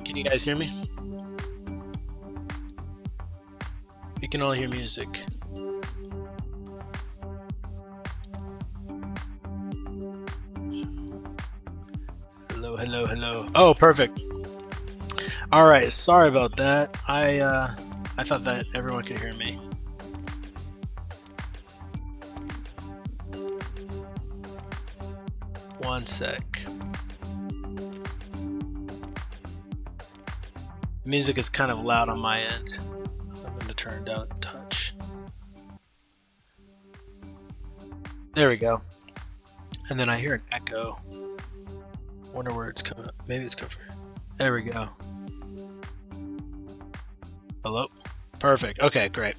Can you guys hear me? You can all hear music. Hello, hello, hello. Oh, perfect. All right, sorry about that. I thought that everyone could hear me. One sec. The music is kind of loud on my end. I'm going to turn it down a touch. There we go. And then I hear an echo. Wonder where it's coming. Maybe it's coming from. There we go. Hello? Perfect. Okay, great.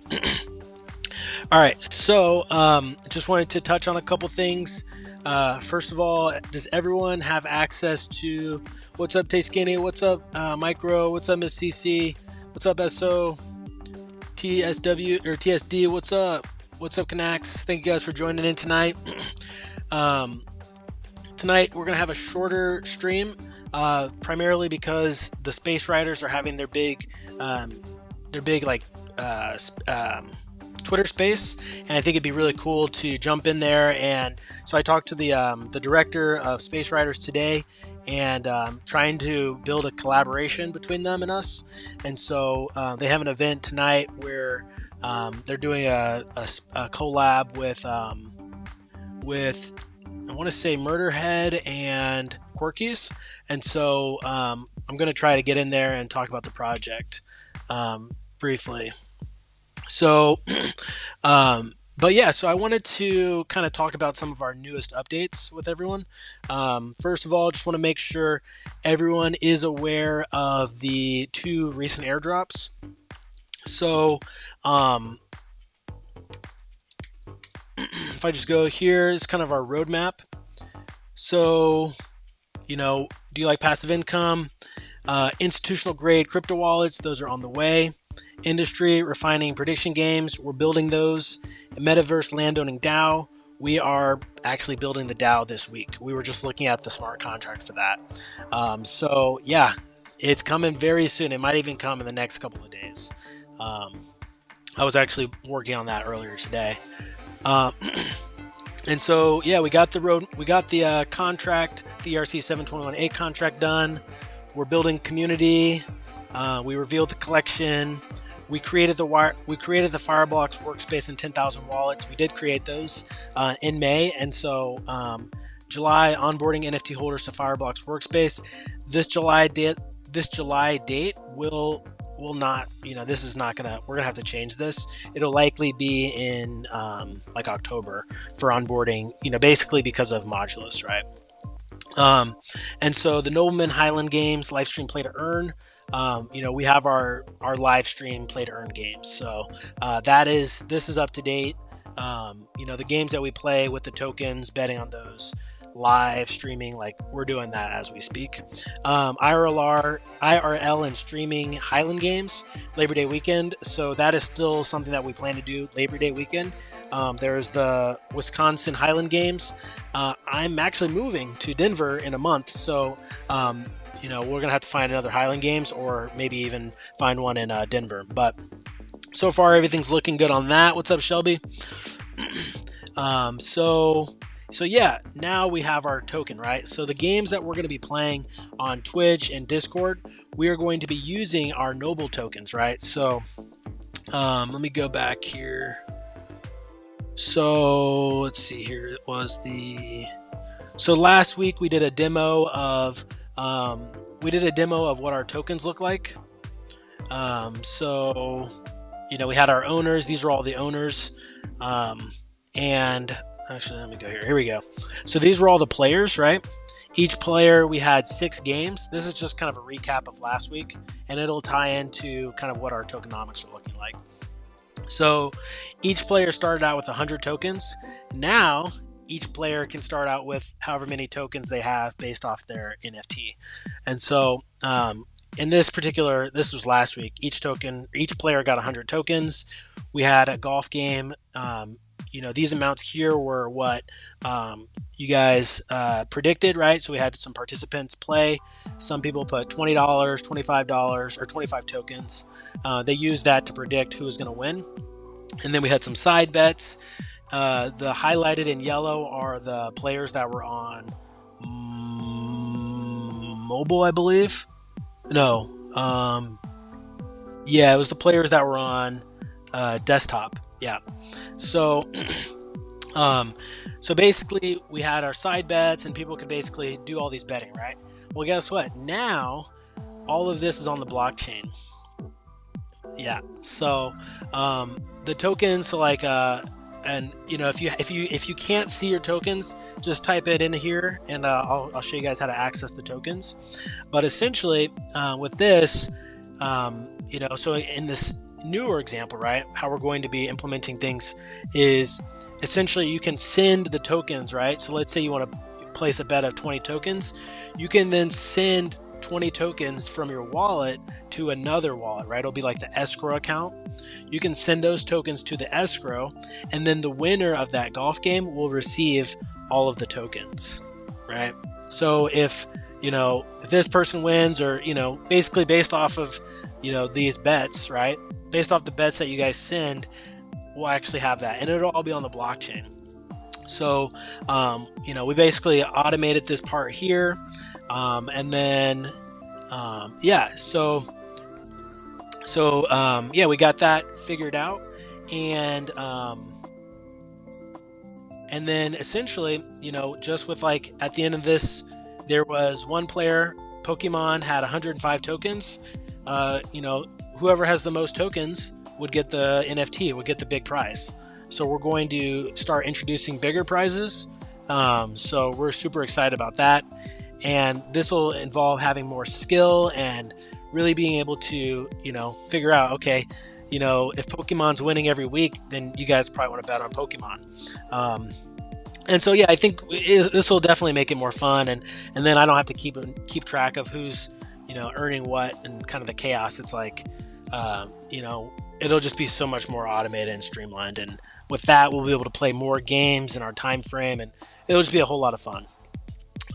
All right, so just wanted to touch on a couple things. First of all, does everyone have access to... What's up, Tay Skinny? What's up, Micro? What's up, Miss CC? What's up, SO? TSW or TSD? What's up? What's up, Canax? Thank you guys for joining in tonight. Tonight we're gonna have a shorter stream, primarily because the Space Riders are having their big Twitter space, and I think it'd be really cool to jump in there. And so I talked to the director of Space Riders today, and trying to build a collaboration between them and us. And so they have an event tonight where they're doing a collab with I want to say Murderhead and Quirkies. And so I'm going to try to get in there and talk about the project briefly. So, but yeah, so I wanted to kind of talk about some of our newest updates with everyone. First of all, just want to make sure everyone is aware of the 2 recent airdrops. So, if I just go here, it's kind of our roadmap. So, you know, do you like passive income? Institutional grade crypto wallets, those are on the way. Industry refining prediction games, we're building those. Metaverse landowning DAO, we are actually building the DAO this week. We were just looking at the smart contract for that. So yeah, it's coming very soon. It might even come in the next couple of days. I was actually working on that earlier today. And so yeah, we got the contract, the ERC 721A contract done. We're building community. We revealed the collection. We created the Fireblocks workspace and 10,000 wallets. We did create those in May, and so July onboarding NFT holders to Fireblocks workspace. This July date will not, you know, this is not gonna, we're gonna have to change this. It'll likely be in like October for onboarding, you know, basically because of Modulus, right? And so the Noblemen Highland games live stream play to earn. You know, we have our live stream play to earn games. So this is up to date. You know, the games that we play with the tokens, betting on those, live streaming, like we're doing that as we speak. IRL and streaming Highland games Labor Day weekend. So that is still something that we plan to do Labor Day weekend. There's the Wisconsin Highland games. I'm actually moving to Denver in a month. So, you know, we're gonna have to find another Highland games, or maybe even find one in Denver. But so far everything's looking good on that. What's up, Shelby? So yeah, now we have our token, right? So the games that we're going to be playing on Twitch and Discord, we are going to be using our Noble tokens, right? So let me go back here. So let's see here. It was so last week we did a demo of what our tokens look like. So we had our owners. These are all the owners. And actually, let me go here. Here we go. So these were all the players, right? Each player, we had 6 games. This is just kind of a recap of last week, and it'll tie into kind of what our tokenomics are looking like. So each player started out with 100 tokens. Now each player can start out with however many tokens they have based off their NFT. And so in this was last week, each player got 100 tokens. We had a golf game. These amounts here were what you guys predicted, right? So we had some participants play. Some people put $20, $25, or 25 tokens. They used that to predict who was going to win. And then we had some side bets. The highlighted in yellow are the players that were on mobile, I believe. No. It was the players that were on desktop. Yeah. So basically we had our side bets and people could basically do all these betting, right? Well, guess what? Now all of this is on the blockchain. Yeah. So the tokens, so like if you can't see your tokens, just type it in here and I'll show you guys how to access the tokens. But essentially with this, so in this newer example, right, how we're going to be implementing things is essentially you can send the tokens, right? So let's say you want to place a bet of 20 tokens. You can then send 20 tokens from your wallet to another wallet, right? It'll be like the escrow account. You can send those tokens to the escrow, and then the winner of that golf game will receive all of the tokens, right? So if this person wins, or basically based off of these bets, right, based off the bets that you guys send, we'll actually have that, and it'll all be on the blockchain. So we basically automated this part here, and then we got that figured out, and then essentially, just with like at the end of this, there was one player, Pokemon, had 105 tokens. Whoever has the most tokens would get the NFT, would get the big prize. So we're going to start introducing bigger prizes. So we're super excited about that. And this will involve having more skill and really being able to, figure out, okay, if Pokemon's winning every week, then you guys probably want to bet on Pokemon. And so, I think this will definitely make it more fun. And then I don't have to keep track of who's, earning what and kind of the chaos. It's like, it'll just be so much more automated and streamlined. And with that, we'll be able to play more games in our time frame, and it'll just be a whole lot of fun.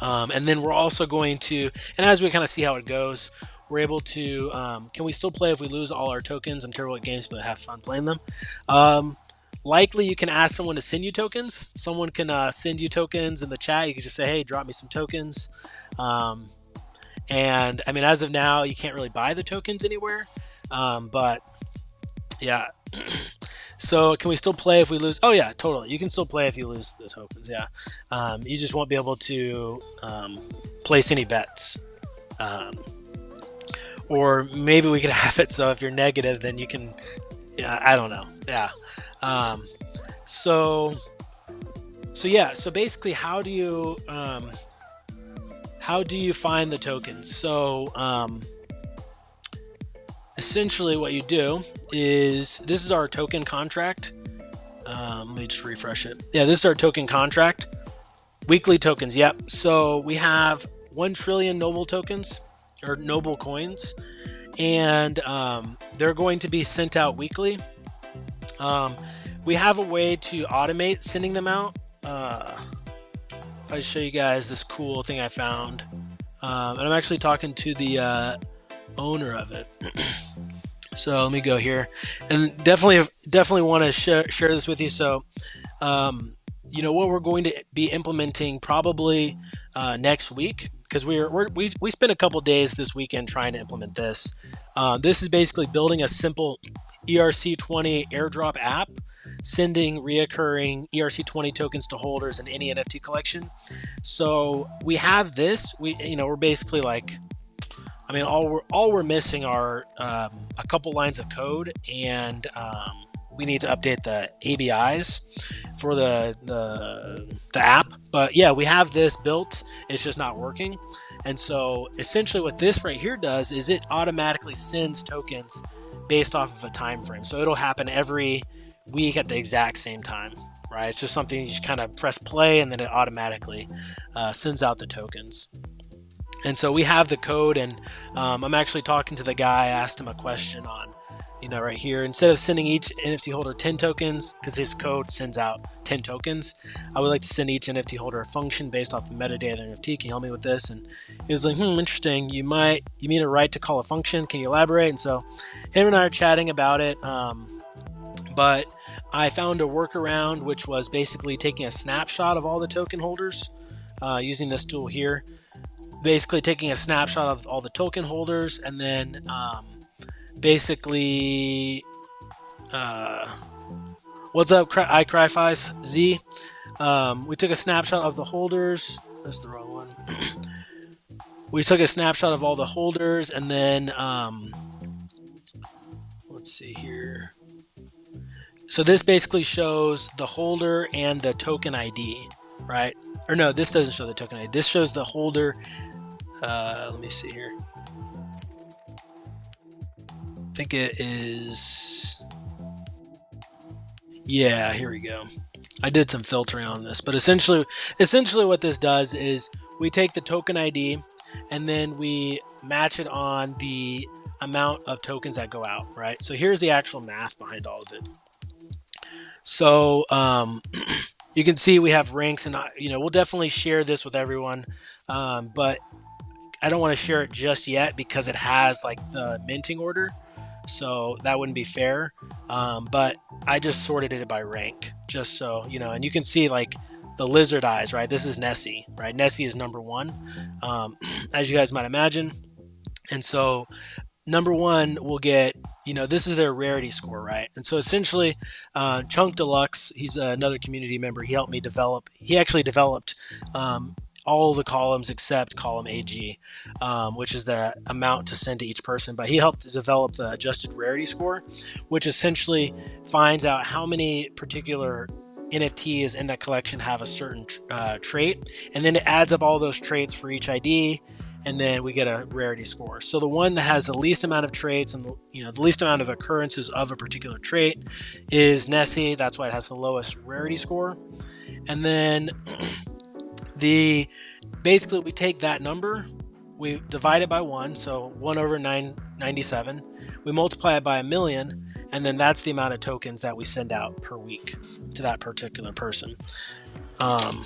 And then we're also going to, and as we kind of see how it goes, we're able to, can we still play if we lose all our tokens? I'm terrible at games, but have fun playing them. Likely you can ask someone to send you tokens. Someone can send you tokens in the chat. You can just say, hey, drop me some tokens. And I mean, as of now, you can't really buy the tokens anywhere. But yeah. So can we still play if we lose? Oh yeah, totally. You can still play if you lose the tokens. Yeah. You just won't be able to place any bets. Or maybe we could have it so if you're negative, then you can. Yeah, I don't know. Yeah. So basically, how do you find the tokens? So essentially what you do is, this is our token contract. Let me just refresh it. Yeah, this is our token contract. Weekly tokens. Yep. So we have 1 trillion Noble tokens, or Noble coins, and they're going to be sent out weekly. We have a way to automate sending them out. If I show you guys this cool thing I found, and I'm actually talking to the owner of it. So let me go here, and definitely want to share this with you. So what we're going to be implementing probably next week because we spent a couple days this weekend trying to implement this. This is basically building a simple ERC20 airdrop app, sending reoccurring ERC20 tokens to holders in any NFT collection. So we have this. We're basically like, I mean, all we're missing are a couple lines of code, and we need to update the ABIs for the app. But yeah, we have this built. It's just not working. And so essentially what this right here does is it automatically sends tokens based off of a time frame. So it'll happen every week at the exact same time, right? It's just something you just kind of press play and then it automatically sends out the tokens. And so we have the code, and I'm actually talking to the guy. I asked him a question on, right here, instead of sending each NFT holder 10 tokens, because his code sends out 10 tokens, I would like to send each NFT holder a function based off the metadata of the NFT. Can you help me with this? And he was like, interesting. You mean a right to call a function? Can you elaborate? And so him and I are chatting about it. But I found a workaround, which was basically taking a snapshot of all the token holders using this tool here. Basically taking a snapshot of all the token holders, and then basically what's up, iCryFies Z? We took a snapshot of the holders. That's the wrong one. We took a snapshot of all the holders, and then let's see here. So this basically shows the holder and the token ID, right? Or no, this doesn't show the token ID. This shows the holder. Let me see here. I think it is. Yeah, here we go. I did some filtering on this, but essentially what this does is we take the token ID and then we match it on the amount of tokens that go out, right? So here's the actual math behind all of it. So you can see we have ranks, and we'll definitely share this with everyone, but I don't want to share it just yet because it has like the minting order, so that wouldn't be fair. But I just sorted it by rank, just so and you can see like the lizard eyes, right? This is Nessie, right? Nessie is number 1, as you guys might imagine. And so number 1 will get, this is their rarity score, right? And so essentially, Chunk Deluxe, he's another community member. He helped me develop. He actually developed all the columns except column AG, which is the amount to send to each person. But he helped develop the adjusted rarity score, which essentially finds out how many particular NFTs in that collection have a certain trait, and then it adds up all those traits for each ID, and then we get a rarity score. So the one that has the least amount of traits and the least amount of occurrences of a particular trait is Nessie. That's why it has the lowest rarity score. And then basically we take that number, we divide it by 1, so 1 over 997. We multiply it by 1,000,000, and then that's the amount of tokens that we send out per week to that particular person. And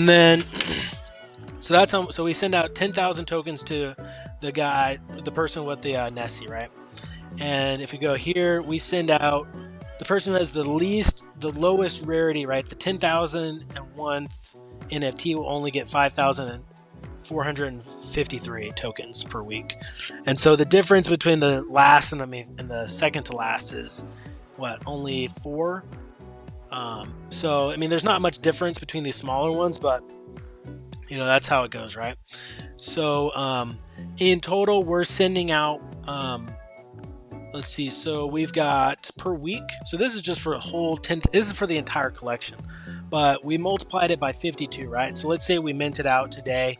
then so that's how. So we send out 10,000 tokens to the person with the Nessie, right? And if we go here, we send out the person who has the lowest rarity, right? The 10,001 NFT will only get 5,453 tokens per week. And so the difference between the last and the second to last is what? Only 4. So I mean, there's not much difference between these smaller ones, but that's how it goes, right? So in total, we're sending out. Let's see. So we've got per week. So this is just for a whole 10. This is for the entire collection, but we multiplied it by 52, right? So let's say we minted out today.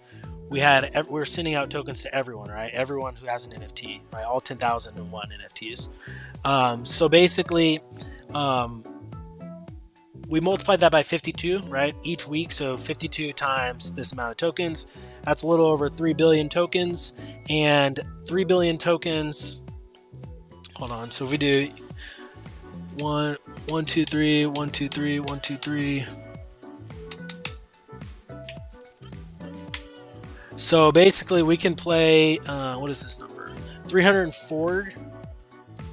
We're sending out tokens to everyone, right? Everyone who has an NFT, right? All 10,001 NFTs. So basically, we multiplied that by 52, right? Each week. So 52 times this amount of tokens. That's a little over 3 billion tokens, and 3 billion tokens. Hold on. So if we do 1, 2, 3, 1, 2, 3, 1, 2, 3. So basically we can play, what is this number? 304.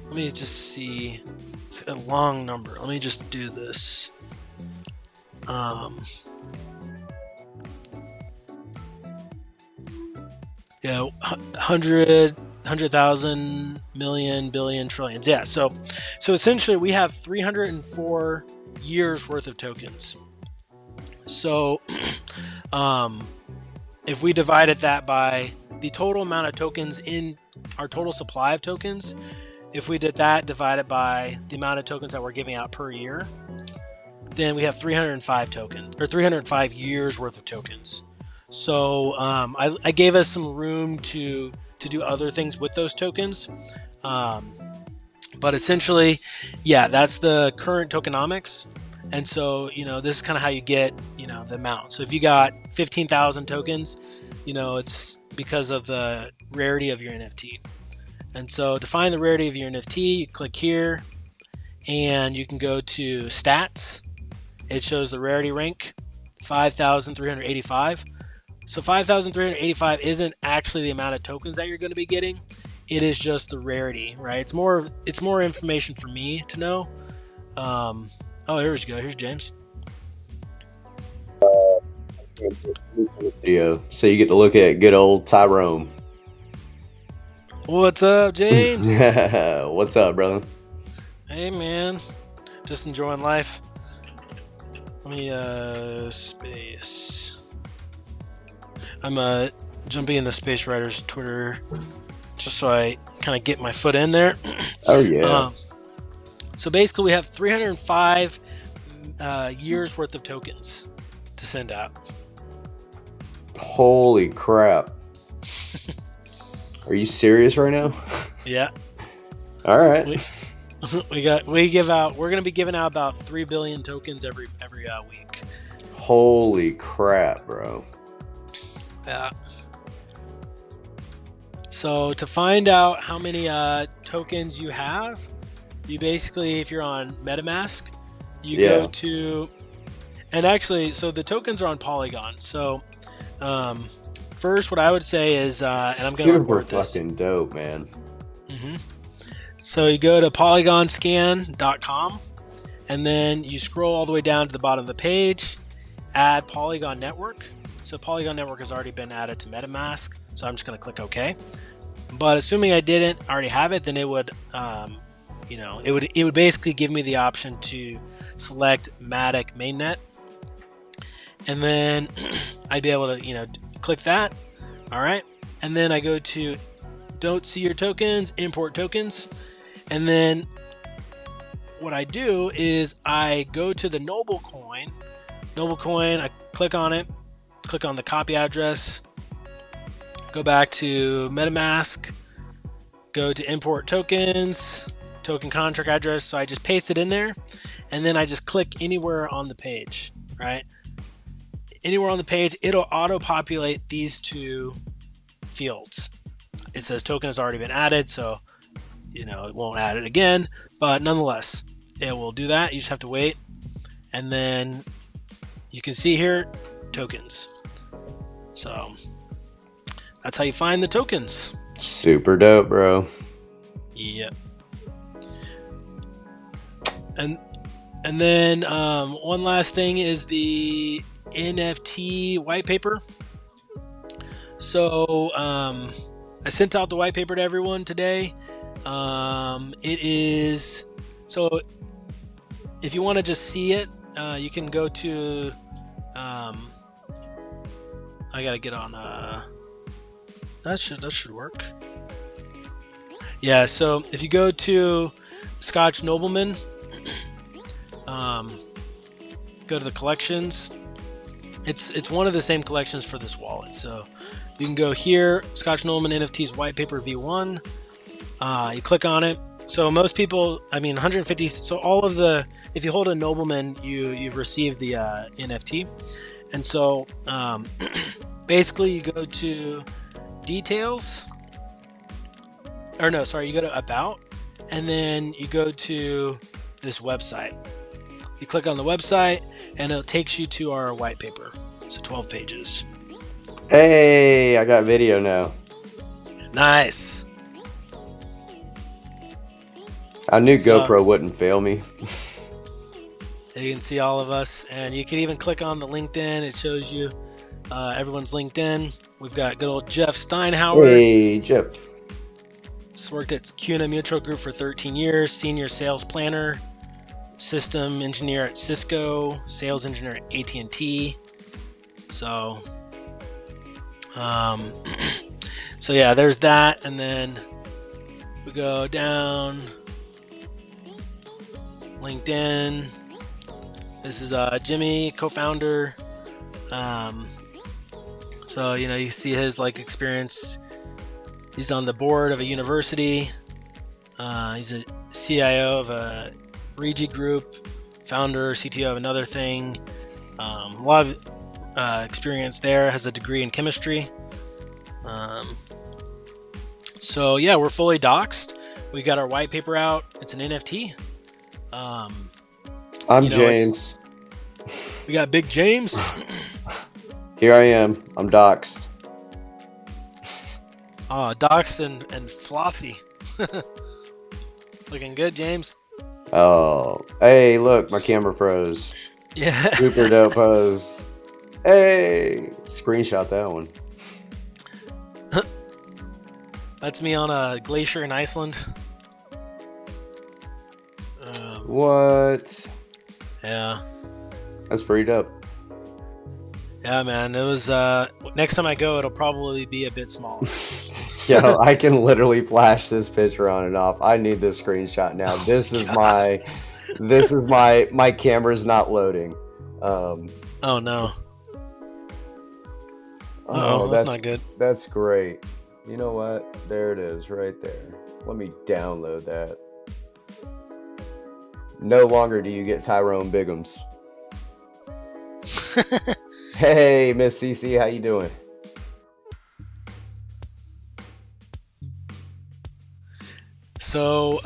Let me just see. It's a long number. Let me just do this. hundred thousand million billion trillions. Yeah. So essentially we have 304 years worth of tokens. So if we divided that by the total amount of tokens in our total supply of tokens, if we did that divided by the amount of tokens that we're giving out per year, then we have 305 tokens, or 305 years worth of tokens. So I gave us some room to do other things with those tokens. But essentially, yeah, that's the current tokenomics. And so, this is kind of how you get, the amount. So if you got 15,000 tokens, it's because of the rarity of your NFT. And so to find the rarity of your NFT, you click here and you can go to stats. It shows the rarity rank, 5,385. So 5,385 isn't actually the amount of tokens that you're going to be getting. It is just the rarity, right? It's more information for me to know. Oh, here we go. Here's James. Video, so you get to look at good old Tyrone. What's up, James? What's up, brother? Hey, man. Just enjoying life. Let me space. I'm jumping in the Space Riders Twitter just so I kind of get my foot in there. Oh yeah. So basically, we have 305 years worth of tokens to send out. Holy crap! Are you serious right now? Yeah. All right. We're going to be giving out about 3 billion tokens every week. Holy crap, bro. Yeah. So to find out how many tokens you have, you basically, if you're on MetaMask, you go to, and actually, so the tokens are on Polygon. So first, what I would say is, and I'm going to record this. Super fucking dope, man. Mm-hmm. So you go to polygonscan.com, and then you scroll all the way down to the bottom of the page, add Polygon Network. So Polygon Network has already been added to MetaMask, so I'm just going to click OK. But assuming I didn't already have it, then it would, it would basically give me the option to select Matic Mainnet, and then I'd be able to, click that. All right, and then I go to Don't See Your Tokens, Import Tokens, and then what I do is I go to the Noblecoin, I click on it. Click on the copy address, go back to MetaMask, go to import tokens, token contract address. So I just paste it in there, and then I just click anywhere on the page, right? Anywhere on the page, it'll auto-populate these two fields. It says token has already been added, so it won't add it again, but nonetheless, it will do that. You just have to wait, and then you can see here, tokens. So that's how you find the tokens. Super dope, bro. Yep. And then one last thing is the NFT White Paper. So I sent out the white paper to everyone today. It is, so if you want to just see it, you can go to I gotta get on that should work. Yeah, so if you go to Scotch Noblemen, go to the collections. It's one of the same collections for this wallet. So you can go here, Scotch Noblemen NFTs White Paper V1. You click on it. So most people, 150. So all of the, if you hold a Nobleman, you've received the NFT. And so basically you go to details, or no, sorry, you go to about, and then you go to this website. You click on the website and it takes you to our white paper. So 12 pages. Hey, I got video now. Nice. I knew GoPro wouldn't fail me. You can see all of us, and you can even click on the LinkedIn. It shows you everyone's LinkedIn. We've got good old Jeff Steinhauer. Hey, Jeff. He's worked at CUNA Mutual Group for 13 years, senior sales planner, system engineer at Cisco, sales engineer at AT&T. So, so yeah, there's that. And then we go down LinkedIn. This is Jimmy, co-founder. So, you know, you see his like experience. He's on the board of a university. He's a CIO of a Regi Group, founder, CTO of another thing. A lot of experience there. Has a degree in chemistry. So yeah, we're fully doxed. We got our white paper out. It's an NFT. I'm James. We got Big James. Here I am. I'm doxed. Doxed and flossy. Looking good, James. Oh, hey, look, my camera froze. Yeah. Super dope pose. Hey, screenshot that one. That's me on a glacier in Iceland. What? Yeah. That's pretty dope. Yeah, man. It was. Next time I go, it'll probably be a bit smaller. Yo, I can literally flash this picture on and off. I need this screenshot now. This is God. my camera's not loading. Oh no. Oh, that's not good. That's great. You know what? There it is, right there. Let me download that. No longer do you get Tyrone Biggums. Hey, Miss CC, how you doing? So,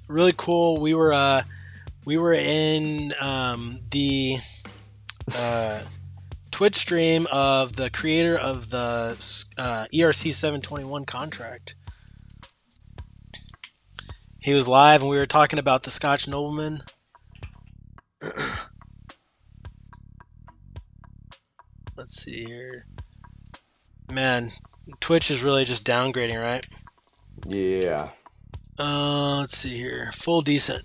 really cool. We were in the Twitch stream of the creator of the ERC 721 contract. He was live, and we were talking about the Scotch Noblemen. Let's see here. Man, Twitch is really just downgrading, right? Yeah. Let's see here. Full decent.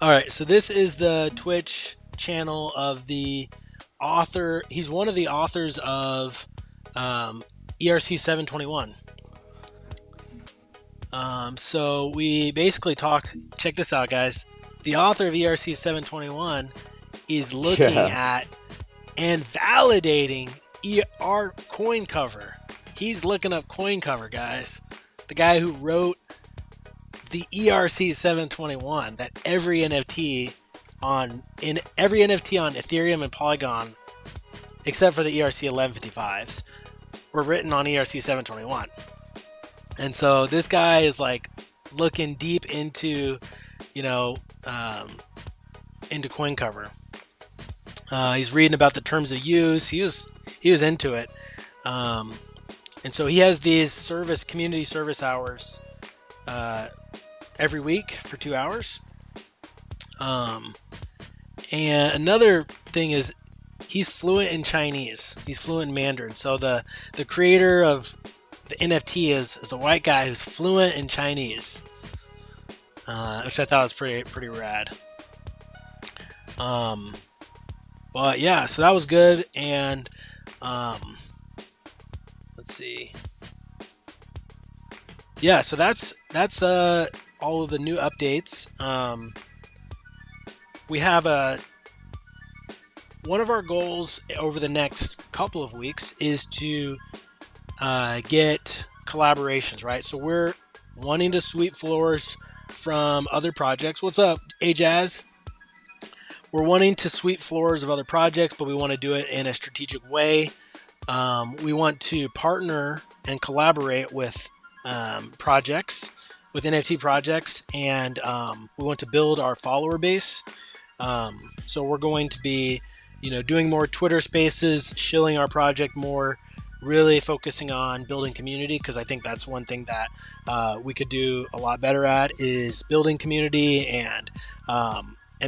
All right, so this is the Twitch channel of the author. He's one of the authors of ERC 721. So we basically talked. Check this out, guys. The author of ERC 721 is looking at and validating our CoinCover. He's looking up CoinCover, guys. The guy who wrote the ERC 721 that every NFT on Ethereum and Polygon, except for the ERC 1155s, were written on ERC 721. And so this guy is like looking deep into, into CoinCover. He's reading about the terms of use. He was into it. And so he has these community service hours every week for 2 hours. And another thing is he's fluent in Chinese. He's fluent in Mandarin. So the creator of the NFT is a white guy who's fluent in Chinese, which I thought was pretty rad. But yeah, so that was good. And let's see. Yeah, so that's all of the new updates. We have one of our goals over the next couple of weeks is to get collaborations, right? So we're wanting to sweep floors from other projects. What's up, Ajaz? We're wanting to sweep floors of other projects, but we want to do it in a strategic way. We want to partner and collaborate with projects, with NFT projects, and we want to build our follower base. So we're going to be, doing more Twitter Spaces, shilling our project more, really focusing on building community, because I think that's one thing that we could do a lot better at is building community and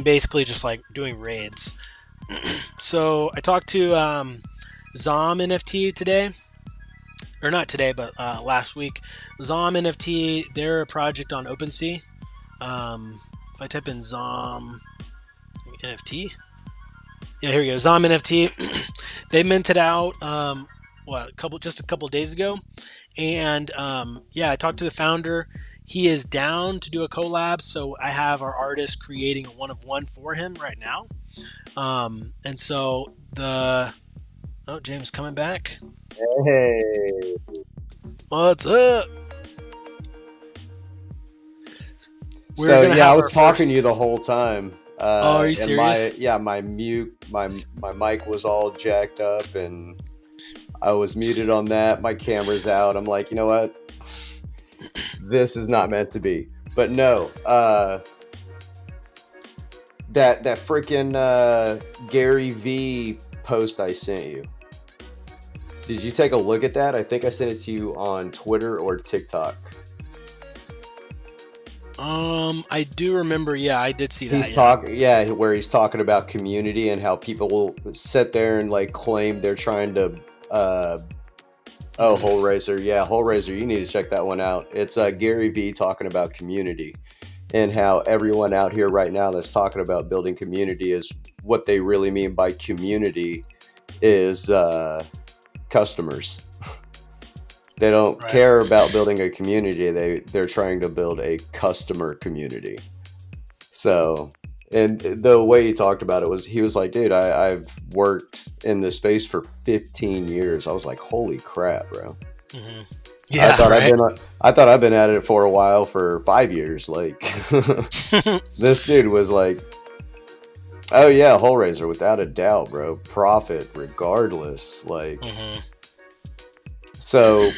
basically just like doing raids. So I talked to Zom NFT today, or not today, but last week. Zom NFT, they're a project on OpenSea. If I type in Zom NFT, yeah, here we go. Zom NFT. They minted out just a couple days ago, and yeah, I talked to the founder. He is down to do a collab, so I have our artist creating a one of one for him right now. And so the James coming back. Hey. What's up? So yeah, I was talking to you the whole time. Oh, are you serious? My mic was all jacked up, and I was muted on that. My camera's out. I'm like, you know what? This is not meant to be. But no, that freaking Gary V post I sent you. Did you take a look at that? I think I sent it to you on Twitter or TikTok. I do remember. Yeah, I did see that. Where he's talking about community and how people will sit there and like claim they're trying to. Hole Raiser. Yeah, Hole Raiser. You need to check that one out. It's Gary V talking about community and how everyone out here right now that's talking about building community is what they really mean by community is customers. They don't care about building a community. They're trying to build a customer community. So, and the way he talked about it was, he was like, dude, I've worked in this space for 15 years. I was like, holy crap, bro. Mm-hmm. Yeah, I thought I've been at it for a while, for 5 years. Like, this dude was like, oh yeah, Hole Raiser, without a doubt, bro. Profit regardless. Like, so,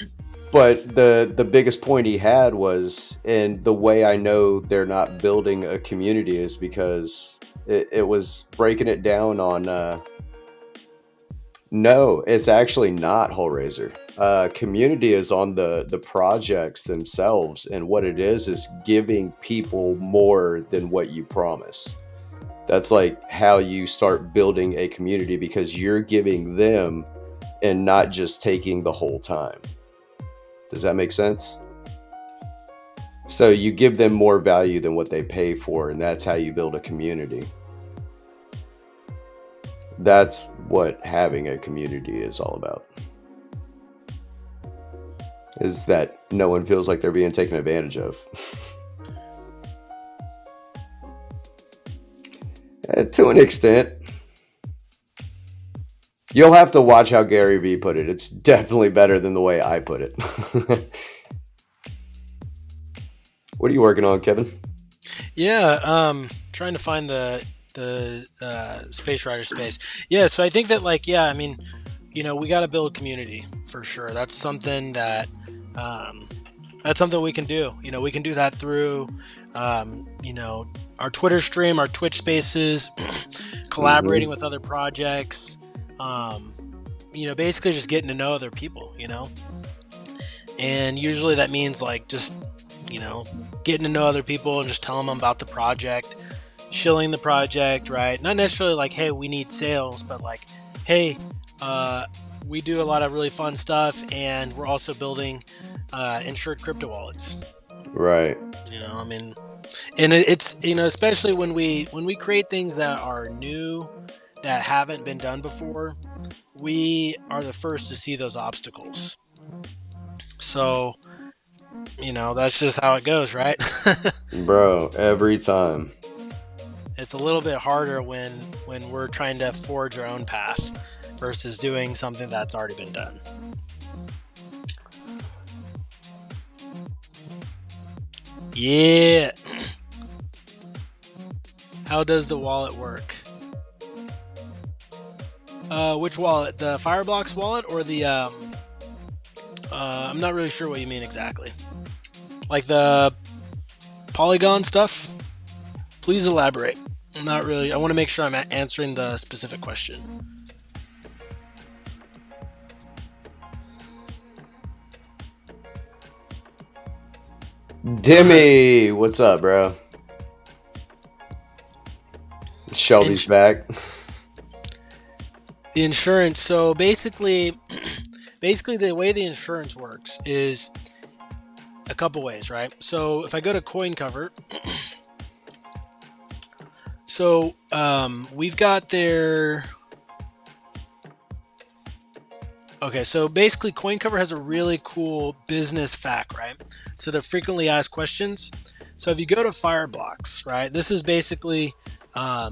but the biggest point he had was, and the way I know they're not building a community is because it was breaking it down on, no, it's actually not Hole Raiser. Community is on the projects themselves, and what it is giving people more than what you promise. That's like how you start building a community, because you're giving them and not just taking the whole time. Does that make sense? So you give them more value than what they pay for, and that's how you build a community. That's what having a community is all about. Is that no one feels like they're being taken advantage of. To an extent. You'll have to watch how Gary Vee put it. It's definitely better than the way I put it. What are you working on, Kevin? Yeah, trying to find the space rider space. Yeah, so I think that, like, yeah, I mean, you know, we got to build community for sure. That's something that we can do. You know, we can do that through, you know, our Twitter stream, our Twitch spaces, collaborating with other projects. You know, basically just getting to know other people, you know, and usually that means like just, you know, getting to know other people and just telling them about the project, shilling the project, right? Not necessarily like, hey, we need sales, but like, hey, we do a lot of really fun stuff, and we're also building insured crypto wallets. Right. You know, I mean, and it's, you know, especially when we create things that are new, that haven't been done before, we are the first to see those obstacles. So, you know, that's just how it goes, right? Bro, every time. It's a little bit harder when we're trying to forge our own path versus doing something that's already been done. Yeah. How does the wallet work? Which wallet? The Fireblocks wallet or the I'm not really sure what you mean exactly. Like the Polygon stuff? Please elaborate. I'm not really. I want to make sure I'm answering the specific question. Dimmy, what's up, bro? Shelby's back. The insurance. So basically the way the insurance works is a couple ways, right? So if I go to CoinCover, we've got their. Okay, so basically, CoinCover has a really cool business fact, right? So the frequently asked questions. So if you go to Fireblocks, right, this is basically a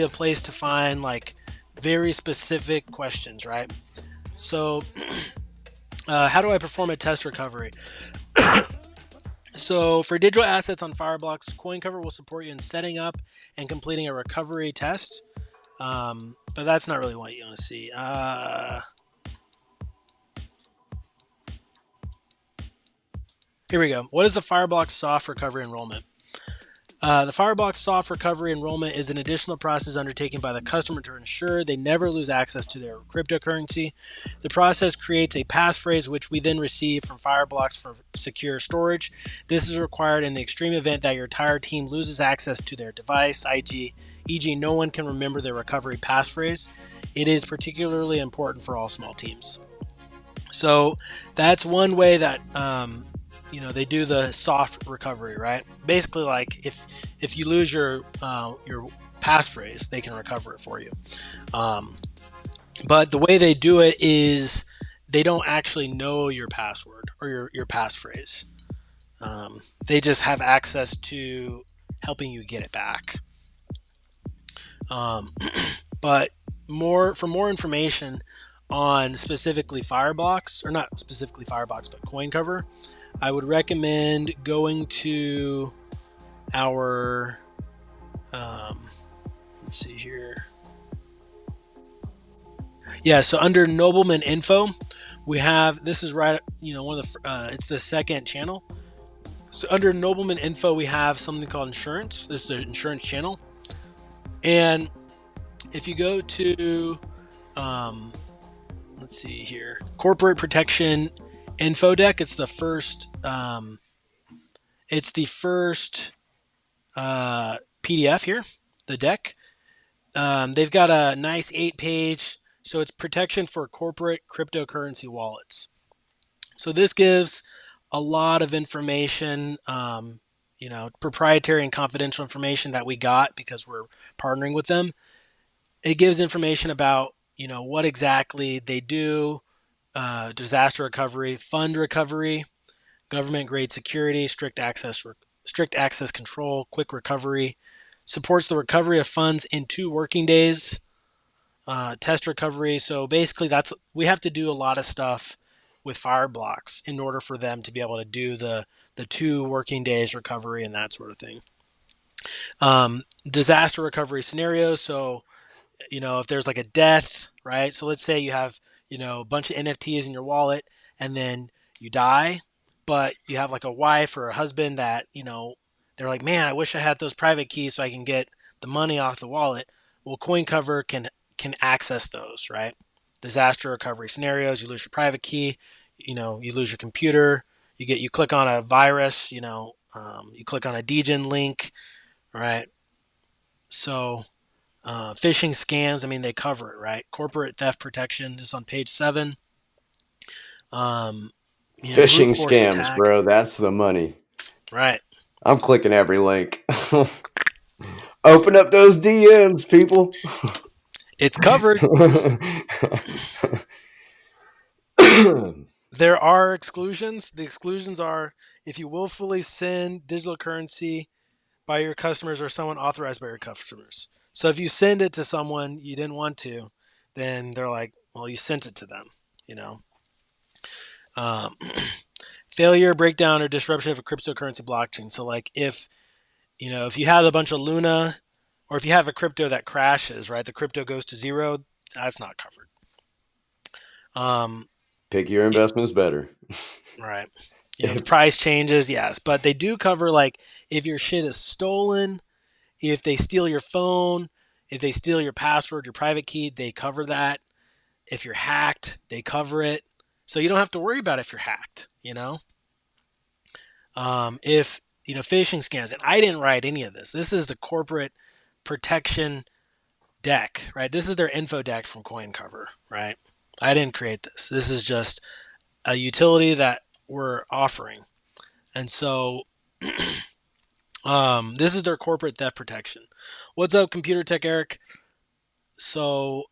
place to find like very specific questions, right? So how do I perform a test recovery? So for digital assets on Fireblocks, CoinCover will support you in setting up and completing a recovery test. But that's not really what you want to see. Here we go. What is the Fireblocks soft recovery enrollment? The Fireblocks soft recovery enrollment is an additional process undertaken by the customer to ensure they never lose access to their cryptocurrency. The process creates a passphrase which we then receive from Fireblocks for secure storage. This is required in the extreme event that your entire team loses access to their device, e.g., no one can remember their recovery passphrase. It is particularly important for all small teams. So that's one way that they do the soft recovery, right? Basically, like if you lose your passphrase, they can recover it for you. Um, but the way they do it is they don't actually know your password or your passphrase. They just have access to helping you get it back. Um, but more information on specifically Fireblocks, or not specifically Fireblocks, but CoinCover, I would recommend going to our let's see here. Yeah, so under Noblemen info, we have this is right. One of the it's the second channel. So under Noblemen info, we have something called insurance. This is an insurance channel, and if you go to um, let's see here, corporate protection info deck, it's the first. It's the first PDF here, the deck. They've got a nice 8-page, so it's protection for corporate cryptocurrency wallets. So this gives a lot of information, proprietary and confidential information that we got because we're partnering with them. It gives information about, what exactly they do, disaster recovery, fund recovery, government grade security, strict access control, quick recovery, supports the recovery of funds in 2 working days, test recovery. So basically, we have to do a lot of stuff with Fireblocks in order for them to be able to do the 2 working days recovery and that sort of thing. Disaster recovery scenarios. So if there's like a death, right? So let's say you have, a bunch of NFTs in your wallet and then you die, but you have like a wife or a husband that, they're like, man, I wish I had those private keys so I can get the money off the wallet. Well, CoinCover can access those, right? Disaster recovery scenarios, you lose your private key, you lose your computer, you click on a virus, you click on a degen link, right? So phishing scams, I mean, they cover it, right? Corporate theft protection is on page 7. Um, Brute Phishing force scams, attack, bro. That's the money. right? I'm clicking every link. Open up those DMs, people. It's covered. There are exclusions. The exclusions are if you willfully send digital currency by your customers or someone authorized by your customers. So if you send it to someone you didn't want to, then they're like, well, you sent it to them, you know. Um, failure, breakdown, or disruption of a cryptocurrency blockchain. So like if you had a bunch of Luna, or if you have a crypto that crashes, right, the crypto goes to zero, that's not covered. Um, Pick your it, investments better. right. The price changes, yes, but they do cover like if your shit is stolen, if they steal your phone, if they steal your password, your private key, they cover that. If you're hacked, they cover it. So you don't have to worry about if you're hacked. If phishing scams, and I didn't write any of this. This is the corporate protection deck, right? This is their info deck from CoinCover, right? I didn't create this. This is just a utility that we're offering. And so this is their corporate theft protection. What's up, Computer Tech Eric? So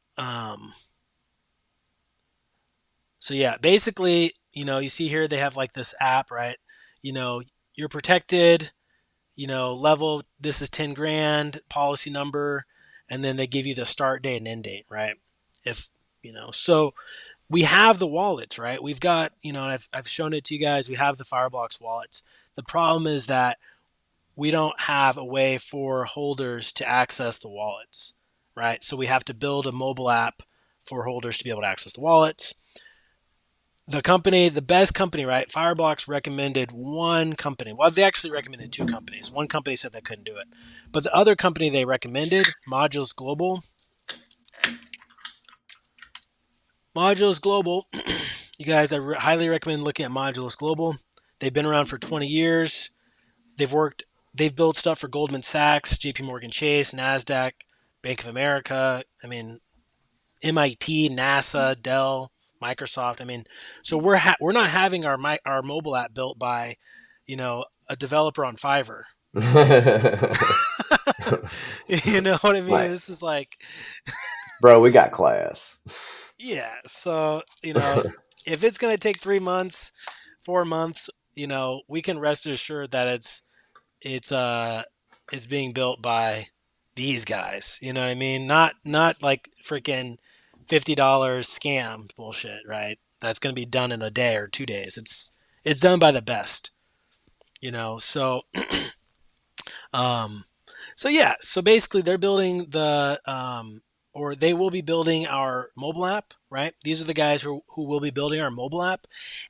so yeah, basically, you see here they have like this app, right? You know, you're protected, level, this is 10 grand, policy number, and then they give you the start date and end date, right? If, so we have the wallets, right? We've got, and I've shown it to you guys, we have the Fireblocks wallets. The problem is that we don't have a way for holders to access the wallets, right? So we have to build a mobile app for holders to be able to access the wallets. The best company, right? Fireblocks recommended one company. Well, they actually recommended two companies. One company said they couldn't do it. But the other company they recommended, Modulus Global. Modulus Global, you guys, I highly recommend looking at Modulus Global. They've been around for 20 years. They've built stuff for Goldman Sachs, JP Morgan Chase, NASDAQ, Bank of America. I mean, MIT, NASA, Dell, Microsoft. I mean, so we're not having our mobile app built by, a developer on Fiverr. You know what I mean? Like, This is like, bro, we got class. yeah. So if it's gonna take 3 months, 4 months, we can rest assured that it's uh it's being built by these guys. You know what I mean? Not like freaking $50 scam bullshit, right? That's gonna be done in a day or 2 days. It's done by the best. So um so yeah, so basically they're building or they will be building our mobile app, right? These are the guys who will be building our mobile app.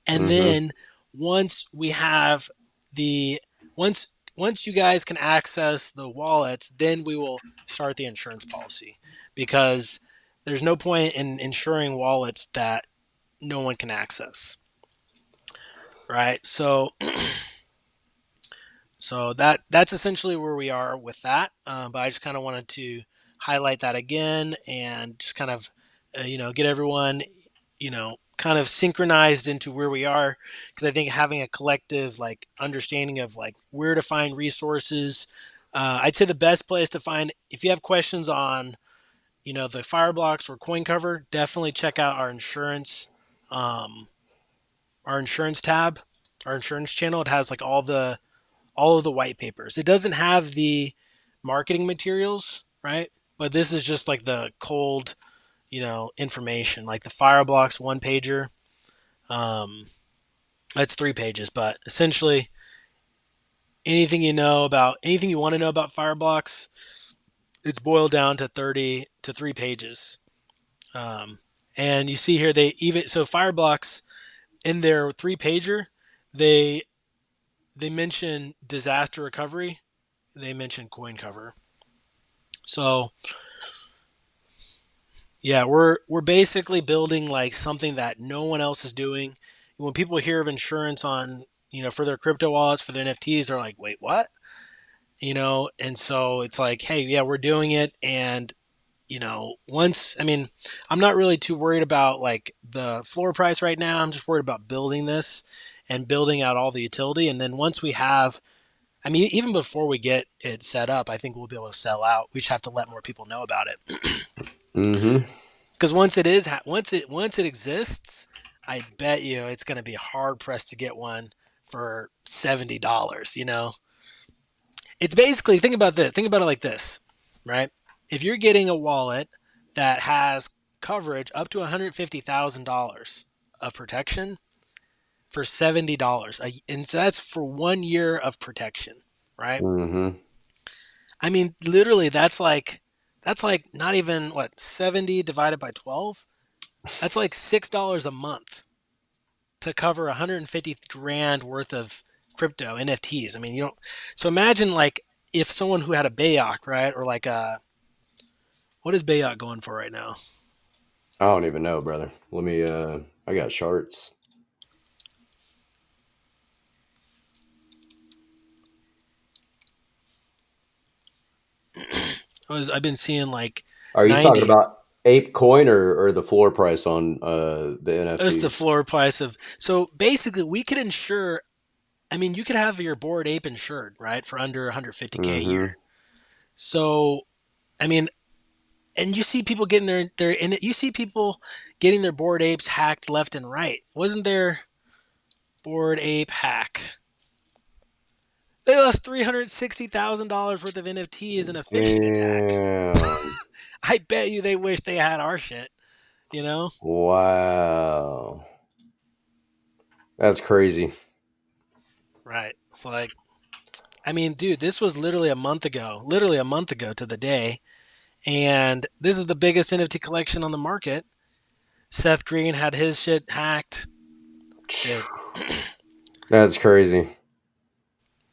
And Mm-hmm. then once we have the once once you guys can access the wallets, then we will start the insurance policy, because there's no point in insuring wallets that no one can access, right? So that's essentially where we are with that. But I just kind of wanted to highlight that again and just kind of get everyone kind of synchronized into where we are, because I think having a collective like understanding of like where to find resources. I'd say the best place to find, if you have questions on the Fireblocks or CoinCover, definitely check out um, our insurance tab, our insurance channel. It has like all of the white papers. It doesn't have the marketing materials, right? But this is just like the cold, information, like the Fireblocks one pager. Um, that's 3 pages, but essentially anything you want to know about Fireblocks, it's boiled down to 30 to 3 pages. Um, and you see here so Fireblocks in their 3 pager, they they mention disaster recovery. They mention CoinCover. So yeah, we're basically building like something that no one else is doing. When people hear of insurance on, for their crypto wallets, for their NFTs, they're like, "Wait, what?" And so it's like, "Hey, yeah, we're doing it." And, once, I mean, I'm not really too worried about like the floor price right now. I'm just worried about building this and building out all the utility. And then once we have, I mean, even before we get it set up, I think we'll be able to sell out. We just have to let more people know about it. Mm-hmm. Because once it exists, I bet you it's going to be hard pressed to get one for $70. It's basically, think about this. Think about it like this, right? If you're getting a wallet that has coverage up to $150,000 of protection for $70, and so that's for 1 year of protection, right? Mm-hmm. I mean, literally, that's like not even what, 70 divided by 12. That's like $6 a month to cover 150 grand worth of crypto NFTs. I mean, you don't. So imagine like if someone who had a Bayok, right, or like what is Bayok going for right now? I don't even know, brother. Let me I got charts. I've been seeing like Are you talking 90. about Ape Coin or the floor price on the That's the NFTs? floor price of. So basically, we could insure. I mean, you could have your Bored Ape insured, right, for under 150K a Mm-hmm. year. So, I mean, and you see people getting and you see people getting their Bored Apes hacked left and right. Wasn't there Bored Ape hack? They lost $360,000 worth of NFTs in a phishing attack. Damn. I bet you they wish they had our shit. You know? Wow. That's crazy. Right. It's like, I mean, dude, this was literally a month ago to the day. And this is the biggest NFT collection on the market. Seth Green had his shit hacked. Dude, That's crazy.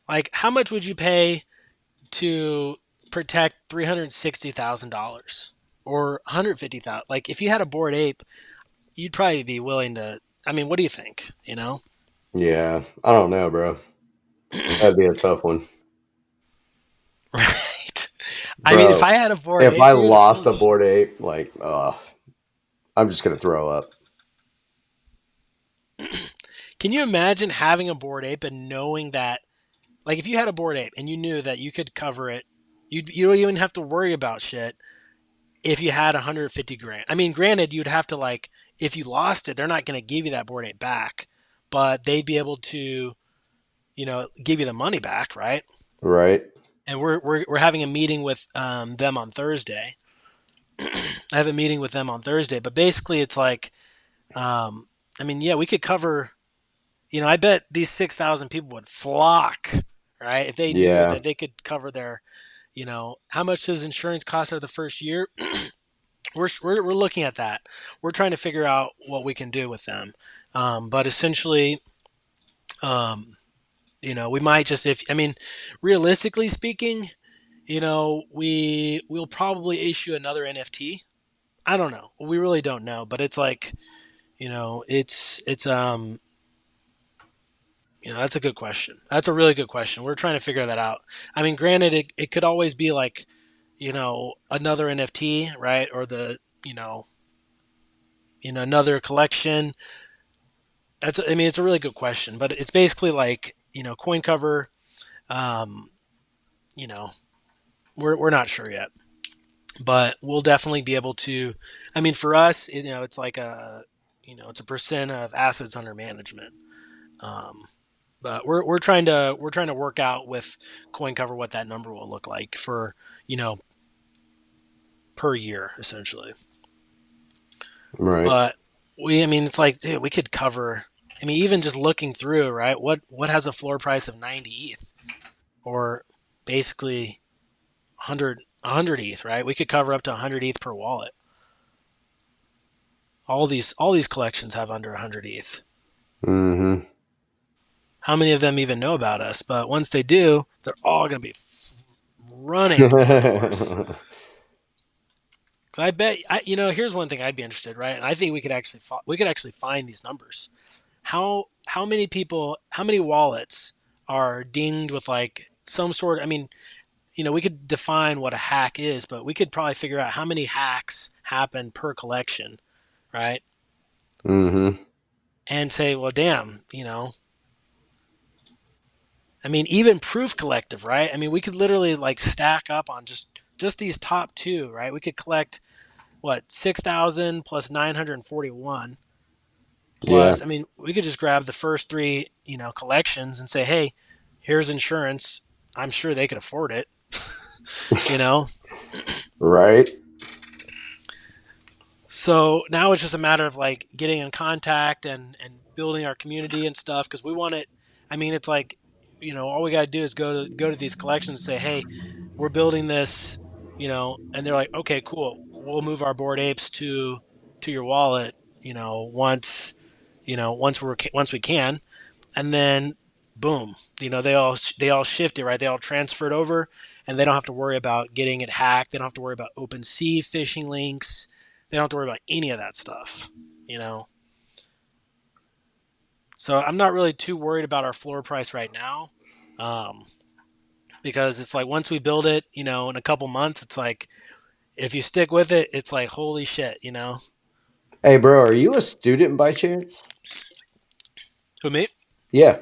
like, how much would you pay to protect $360,000 or 150,000? Like, if you had a Bored Ape, you'd probably be willing to. I mean, what do you think? You know, Yeah. I don't know, bro. That'd be a tough one. right? I mean, if Bro, I had a Bored if Ape, I dude, lost holy a shit. Bored Ape, like, I'm just gonna throw up. Can you imagine having a Bored Ape and knowing that, like, if you had a Bored Ape and you knew that you could cover it, you don't even have to worry about shit if you had 150 grand. I mean, granted, you'd have to, like, if you lost it, they're not going to give you that Bored Ape back, but they'd be able to, give you the money back, right? Right? And we're having a meeting with them on Thursday. I have a meeting with them on Thursday, but basically it's like, I mean, yeah, we could cover. I bet these 6,000 people would flock, right? If they knew Yeah. that they could cover their, how much does insurance cost for the first year? We're looking at that. We're trying to figure out what we can do with them. But essentially, um, we might just, if, I mean, realistically speaking, we'll probably issue another NFT. I don't know. We really don't know, but it's like, that's a good question. That's a really good question. We're trying to figure that out. I mean, granted, it could always be like, another NFT, right? Or another collection. I mean, it's a really good question, but it's basically like, CoinCover, um, you know, we're not sure yet, but we'll definitely be able to. I mean, for us, it's like it's a percent of assets under management. Um, but we're trying to work out with CoinCover what that number will look like for you know per year essentially. Right. But I mean, it's like, dude, we could cover. I mean, even just looking through, right? What has a floor price of 90 ETH or basically 100 ETH, right? We could cover up to 100 ETH per wallet. All these collections have under 100 ETH. Mm-hmm. How many of them even know about us? But once they do, they're all going to be running to our doors. So I bet here's one thing I'd be interested, right? And I think we could actually find these numbers. How many people, how many wallets are dinged with like some sort? I mean, we could define what a hack is, but we could probably figure out how many hacks happen per collection, right? Mm-hmm. And say, well, damn, I mean, even Proof Collective, right? I mean, we could literally like stack up on just these top two, right? We could collect what 6,000 plus 941 Yeah. plus. I mean, we could just grab the first three, collections and say, hey, here's insurance. I'm sure they could afford it, you know. Right. So now it's just a matter of like getting in contact and building our community and stuff because we want it. I mean, it's like, all we got to do is go to these collections and say, hey, we're building this, and they're like, okay, cool, we'll move our Bored Apes to your wallet, once we can, and then boom, they all shift it, right? They all transfer it over, and they don't have to worry about getting it hacked. They don't have to worry about OpenSea phishing links. They don't have to worry about any of that stuff, you know. So I'm not really too worried about our floor price right now, um, because it's like once we build it, in a couple months, it's like if you stick with it, it's like holy shit, you know. Hey, bro, are you a student by chance? Who me? Yeah,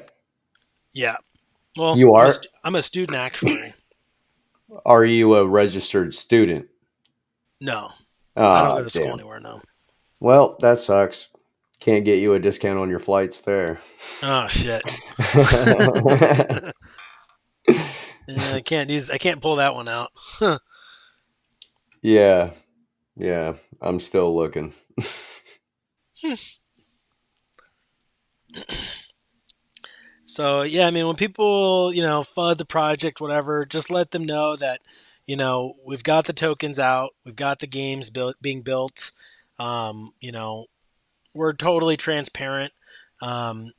Yeah. Well, you are. I'm a student actuary. Are you a registered student? No, I don't Ah, go to school damn. anywhere. No. Well, that sucks. Can't get you a discount on your flights there. Oh shit. Yeah, I can't pull that one out. Yeah, yeah. I'm still looking. So yeah, I mean, when people FUD the project, whatever, just let them know that we've got the tokens out, we've got the games being built. You know, we're totally transparent. Um,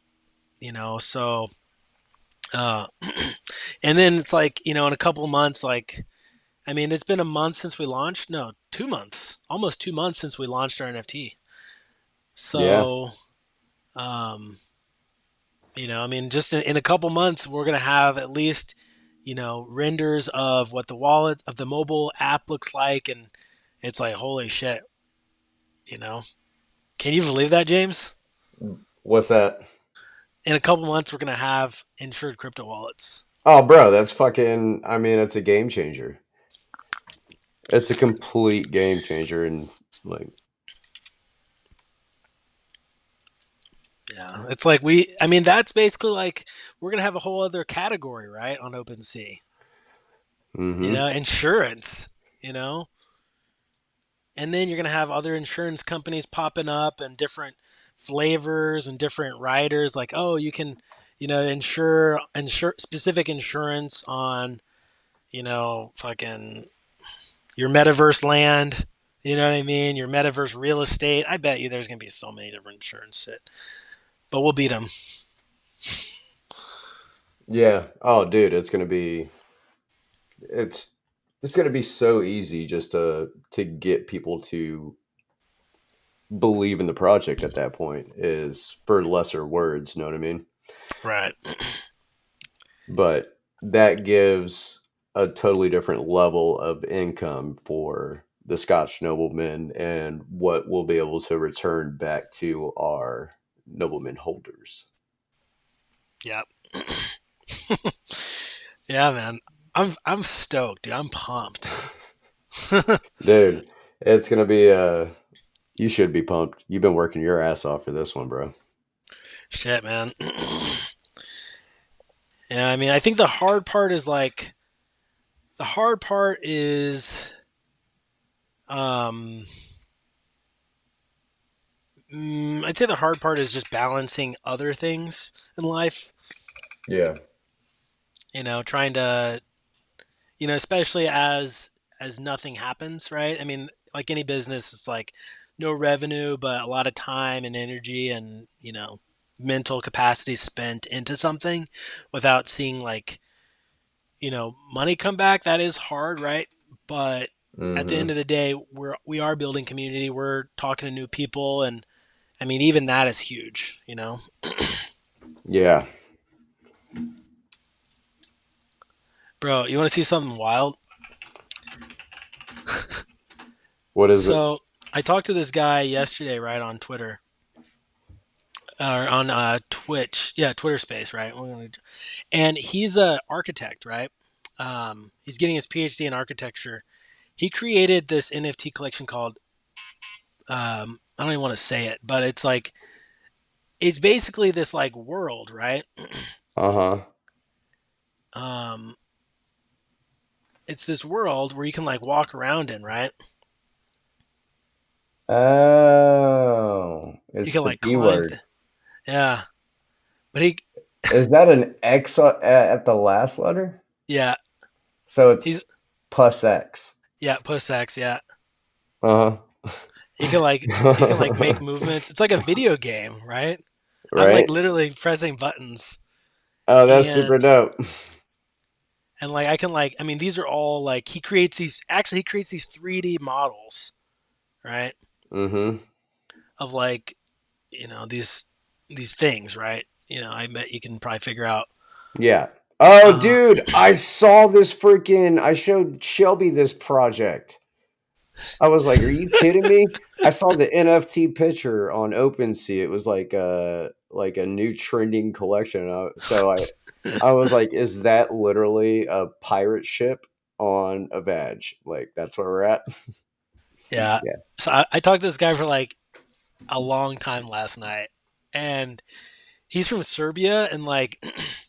so uh, and then it's like in a couple months, like I mean, it's been a month since we launched. No, 2 months, almost 2 months since we launched our NFT. Yeah. So I mean, just in a couple months, we're going to have at least, renders of what the wallet of the mobile app looks like. And it's like, holy shit, you know? Can you believe that, James? What's that? In a couple months, we're going to have insured crypto wallets. Oh, bro, that's fucking. I mean, it's a game changer. It's a complete game changer, and like, Yeah. It's like I mean, that's basically like we're going to have a whole other category, right? On OpenSea, mm-hmm. insurance, you know? And then you're going to have other insurance companies popping up and different flavors and different riders like, oh, you can insure specific insurance on fucking your metaverse land, you know what I mean, your metaverse real estate. I bet you there's going to be so many different insurance shit, but we'll beat them. Yeah. Oh, dude, it's it's gonna be so easy just to get people to believe in the project at that point is for lesser words, you know what I mean? Right. But that gives a totally different level of income for the Scotch noblemen and what we'll be able to return back to our nobleman holders. Yeah. Yeah, man. I'm stoked, dude. I'm pumped. Dude, it's gonna be you should be pumped. You've been working your ass off for this one, bro. Shit, man. Yeah, I mean, I think the hard part is um I'd say the hard part is just balancing other things in life. Yeah. Trying to, especially as nothing happens, right? I mean, like any business, it's like no revenue, but a lot of time and energy and mental capacity spent into something without seeing like money come back. That is hard, right? But at the end Mm-hmm. of the day, we are building community. We're talking to new people, and I mean, even that is huge. Yeah. Bro, you want to see something wild? What is it? So I talked to this guy yesterday, right, on Twitter or on Twitch, yeah, Twitter Space, right? And he's a architect, right? He's getting his PhD in architecture. He created this NFT collection called I don't even want to say it, but it's basically this like world, right? Uh-huh. Um, it's this world where you can like walk around in, right? Oh, You it's can the like B climb, word. yeah. But he, Is that an X at the last letter? yeah, So he's it's plus X. yeah, puss X, yeah. Uh-huh. You can like make movements. It's like a video game, right? I'm like Right? literally pressing buttons Oh, that's super and dope. like I can like I mean these are all like he creates these 3D models, right? Mm-hmm. Of like, these things, right? I bet you can probably figure out Yeah. Oh, uh dude, I saw this freaking. I showed Shelby this project. I was like, "Are you kidding me?" I saw the NFT picture on OpenSea. It was like a new trending collection. I was like, "Is that literally a pirate ship on a vag?" Like that's where we're at. Yeah. Yeah, So I talked to this guy for like a long time last night, and he's from Serbia, and like, it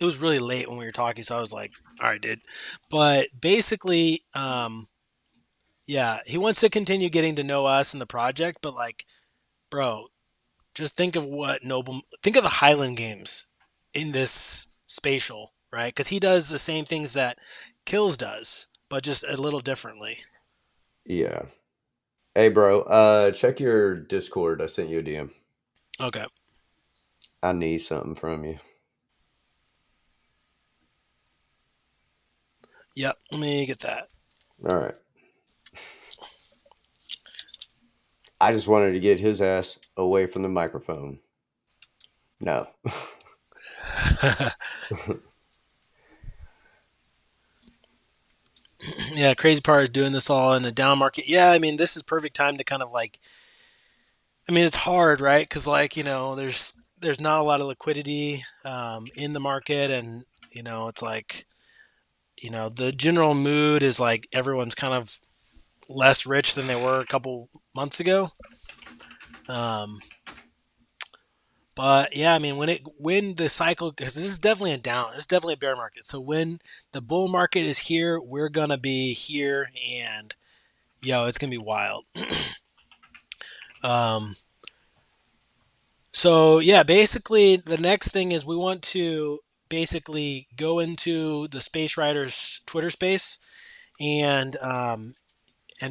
was really late when we were talking, so I was like, all right, dude. But basically, yeah, he wants to continue getting to know us and the project, but like, bro, just think of think of the Highland Games in this spatial, right? Because he does the same things that Kills does, but just a little differently. yeah. Hey, bro. Check your Discord. I sent you a DM. Okay. I need something from you. Yep. Let me get that. All right. I just wanted to get his ass away from the microphone. No. Yeah, crazy part is doing this all in a down market. Yeah, I mean, this is perfect time to kind of like. I mean, it's hard, right? Because like there's not a lot of liquidity in the market, and it's like the general mood is like everyone's kind of less rich than they were a couple months ago. Um, but yeah, I mean, when the cycle, because this is definitely a down, it's definitely a bear market. So when the bull market is here, we're gonna be here, and it's gonna be wild. Um, so yeah, basically the next thing is we want to basically go into the Space Riders Twitter space, and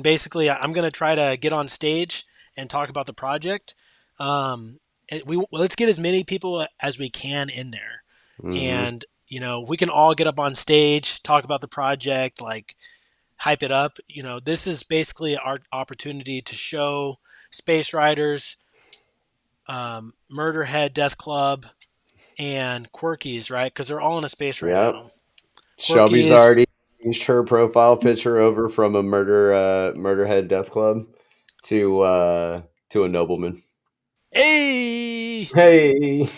basically I'm going to try to get on stage and talk about the project. Let's get as many people as we can in there, Mm-hmm. and we can all get up on stage, talk about the project, like hype it up. This is basically our opportunity to show Space Riders, Murderhead Death Club, and Quirkies, right? Because they're all in a space right Yep. now. Shelby's Quirkies, already changed her profile picture over from a murderhead death club to uh to a nobleman. hey, Hey.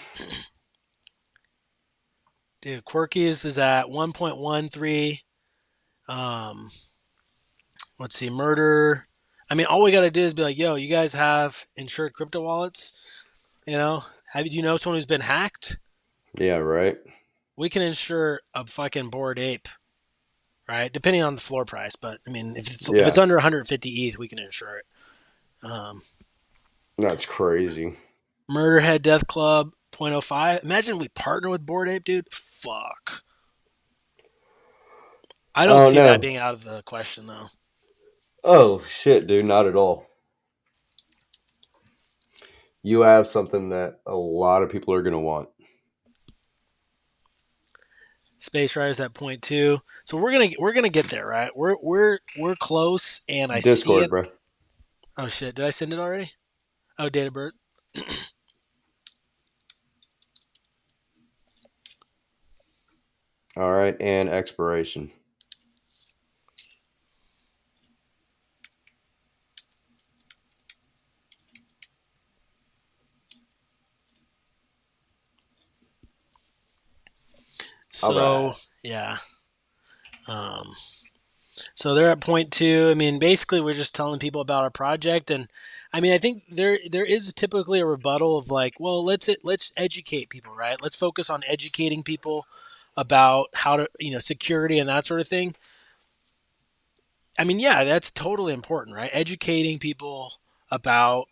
dude, Quirkies is at 1.13. Um, let's see, murder. I mean, all we got to do is be like, yo, you guys have insured crypto wallets? Have you know someone who's been hacked? Yeah, right. We can insure a fucking bored ape, right? Depending on the floor price, but I mean, if it's Yeah. under 150 ETH, we can insure it. Um, That's crazy. Murderhead Death Club 0.05. Imagine we partner with Bored Ape, dude. Fuck. I don't Oh see that no. being out of the question though. Oh shit, dude, not at all. You have something that a lot of people are gonna want. Space Riders at point two. So we're gonna get there, right? We're close, and I see Discord, it. bro. Oh shit! Did I send it already? Oh, data bird. All right, and expiration. All right. So yeah. Um, so they're at point two. I mean, basically, we're just telling people about our project, and I mean, I think there is typically a rebuttal of like, well, let's educate people, right? Let's focus on educating people about how to, security and that sort of thing. I mean, yeah, that's totally important, right? Educating people about,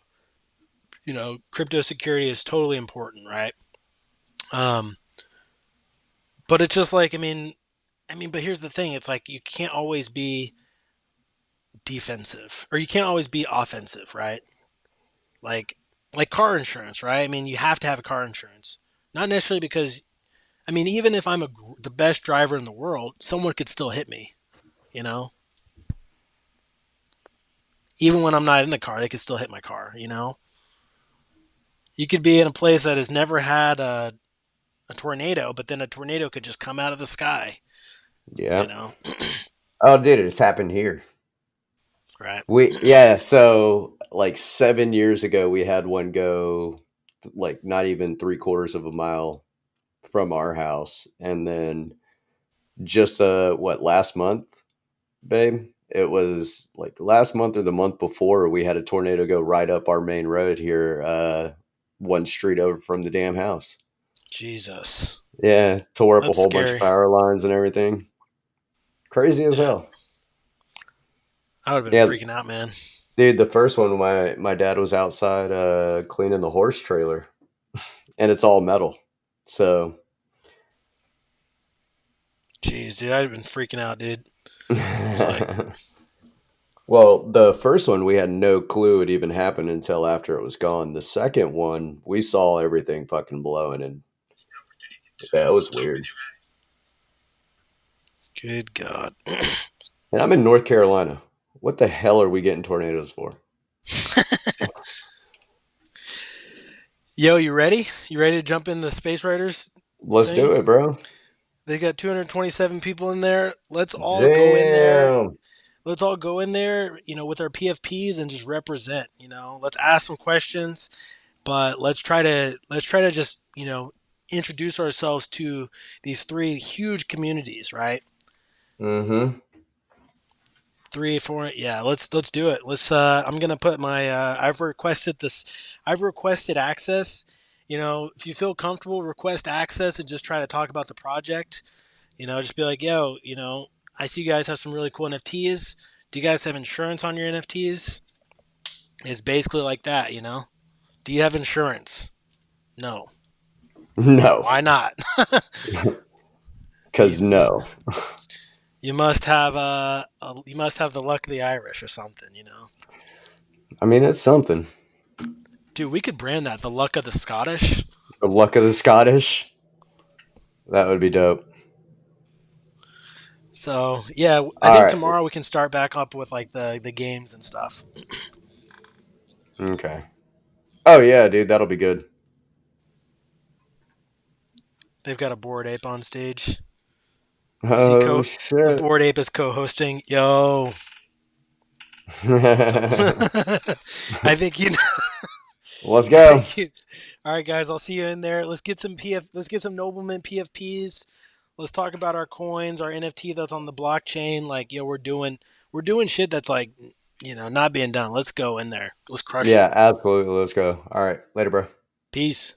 crypto security is totally important, right? Um, but it's just like, but here's the thing: it's like you can't always be defensive, or you can't always be offensive, right? Like, like car insurance, right? I mean, you have to have a car insurance, not necessarily because, even if I'm the best driver in the world, someone could still hit me, you know. Even when I'm not in the car, they could still hit my car, you know. You could be in a place that has never had a tornado, but then a tornado could just come out of the sky, you Yeah. know. Oh, dude, it's happened here. Right. So like 7 years ago, we had one go like not even 3/4 of a mile from our house. And then just what, last month, babe? It was like last month or the month before, we had a tornado go right up our main road here, one street over from the damn house. Jesus. Yeah, tore up a That's whole bunch of scary. power lines and everything. Crazy as Yeah. hell. I would have been Yeah, freaking out, man. dude, the first one, my dad was outside cleaning the horse trailer, and it's all metal. So Jeez, dude, I'd have been freaking out, dude. It's like, well, the first one we had no clue it even happened until after it was gone. The second one, we saw everything fucking blowing, and yeah, it was weird. good God. And I'm in North Carolina. What the hell are we getting tornadoes for? Yo, you ready? You ready to jump in the Space Raiders Let's thing? do it, bro. They got 227 people in there. Let's all go in there. Damn. Let's all go in there, with our PFPs and just represent. Let's ask some questions, but let's try to just introduce ourselves to these three huge communities, right? Mm-hmm. Three, four, yeah. Let's do it. I'm gonna put my. I've requested this. I've requested access. If you feel comfortable, request access and just try to talk about the project. Just be like, yo, I see you guys have some really cool NFTs. Do you guys have insurance on your NFTs? It's basically like that. Do you have insurance? No. No. Why not? Because you, no. you must have you must have the luck of the Irish or something. I mean, it's something. Dude, we could brand that the luck of the Scottish. The luck of the Scottish. That would be dope. So yeah, I All think right. tomorrow we can start back up with like the games and stuff. Okay. Oh yeah, dude, that'll be good. They've got a board ape on stage. Is he Oh co? The shit. board ape is co-hosting. Yo, what's up? I think you. Let's I go. think you. All right, guys. I'll see you in there. Let's get some PF. Let's get some Noblemen PFPs. Let's talk about our coins, our NFT that's on the blockchain. Like, yo, we're doing shit that's like, not being done. Let's go in there. Let's crush it. Yeah, absolutely. Let's go. All right. Later, bro. Peace.